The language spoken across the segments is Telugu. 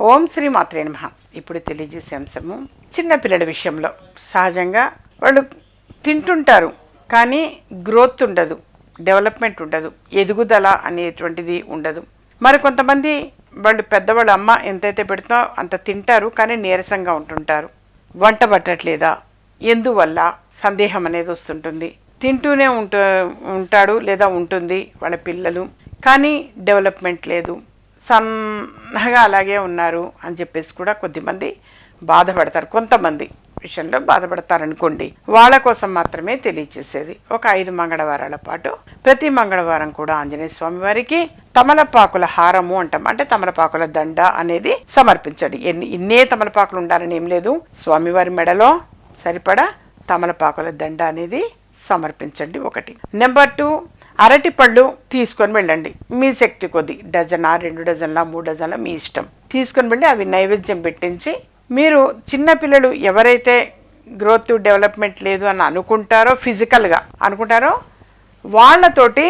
ఓం శ్రీ మాత్రే నమః. ఇప్పుడు తెలియజేసే అంశము చిన్నపిల్లల విషయంలో సహజంగా వాళ్ళు తింటుంటారు కానీ గ్రోత్ ఉండదు, డెవలప్మెంట్ ఉండదు, ఎదుగుదల అనేటువంటిది ఉండదు. మరి కొంతమంది వాళ్ళు పెద్దవాళ్ళ అమ్మ ఎంతైతే పెడుతుందో అంత తింటారు కానీ నీరసంగా ఉంటుంటారు. వంట పట్టట్లేదా, ఎందువల్ల సందేహం అనేది వస్తుంటుంది. తింటూనే ఉంటాడు లేదా ఉంటుంది వాళ్ళ పిల్లలు, కానీ డెవలప్మెంట్ లేదు, సన్నగా అలాగే ఉన్నారు అని చెప్పేసి కూడా కొద్దిమంది బాధపడతారు. కొంతమంది విషయంలో బాధపడతారనుకోండి. వాళ్ళ కోసం మాత్రమే తెలియచేసేది. ఒక 5 మంగళవారాల పాటు ప్రతి మంగళవారం కూడా ఆంజనేయ స్వామి వారికి తమలపాకుల హారము అంటాం, అంటే తమలపాకుల దండ అనేది సమర్పించండి. ఇన్నే తమలపాకులు ఉండాలని ఏం లేదు, స్వామివారి మెడలో సరిపడా తమలపాకుల దండ అనేది సమర్పించండి. ఒకటి. నెంబర్ 2, అరటి పళ్ళు తీసుకొని వెళ్ళండి. మీ శక్తి కొద్ది, డజనా, 2 డజన్ల, 3 డజన్ల మీ ఇష్టం, తీసుకొని వెళ్ళి అవి నైవేద్యం పెట్టించి, మీరు చిన్నపిల్లలు ఎవరైతే గ్రోత్ డెవలప్మెంట్ లేదు అని అనుకుంటారో, ఫిజికల్గా అనుకుంటారో, వాళ్ళతోటి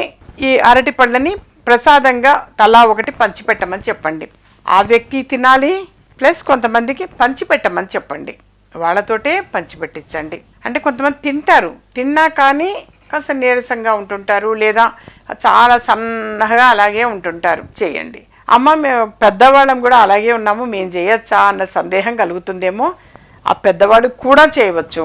ఈ అరటి పళ్ళని ప్రసాదంగా తలా ఒకటి పంచిపెట్టమని చెప్పండి. ఆ వ్యక్తి తినాలి, ప్లస్ కొంతమందికి పంచిపెట్టమని చెప్పండి. వాళ్ళతోటే పంచిపెట్టించండి. అంటే కొంతమంది తింటారు, తిన్నా కానీ కాస్త నీరసంగా ఉంటుంటారు లేదా చాలా సన్నగా అలాగే ఉంటుంటారు. చేయండి. అమ్మ మేము పెద్దవాళ్ళం కూడా అలాగే ఉన్నాము, మేము చేయొచ్చా అన్న సందేహం కలుగుతుందేమో. ఆ పెద్దవాళ్ళు కూడా చేయవచ్చు.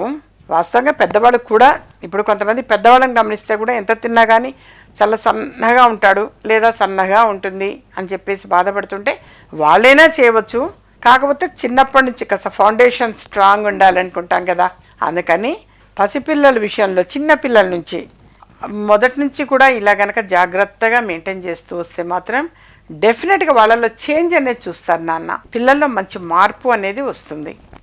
వాస్తవంగా పెద్దవాళ్ళు కూడా, ఇప్పుడు కొంతమంది పెద్దవాళ్ళని గమనిస్తే కూడా ఎంత తిన్నా కానీ చాలా సన్నగా ఉంటాడు లేదా సన్నగా ఉంటుంది అని చెప్పేసి బాధపడుతుంటే వాళ్ళైనా చేయవచ్చు. కాకపోతే చిన్నప్పటి నుంచి కాస్త ఫౌండేషన్ స్ట్రాంగ్ ఉండాలనుకుంటాం కదా, అందుకని పసిపిల్లల విషయంలో చిన్నపిల్లల నుంచి మొదటి నుంచి కూడా ఇలా కనుక జాగ్రత్తగా మెయింటైన్ చేస్తూ వస్తే మాత్రం డెఫినెట్గా వాళ్ళల్లో చేంజ్ అనేది చూస్తారు నాన్న. పిల్లల్లో మంచి మార్పు అనేది వస్తుంది.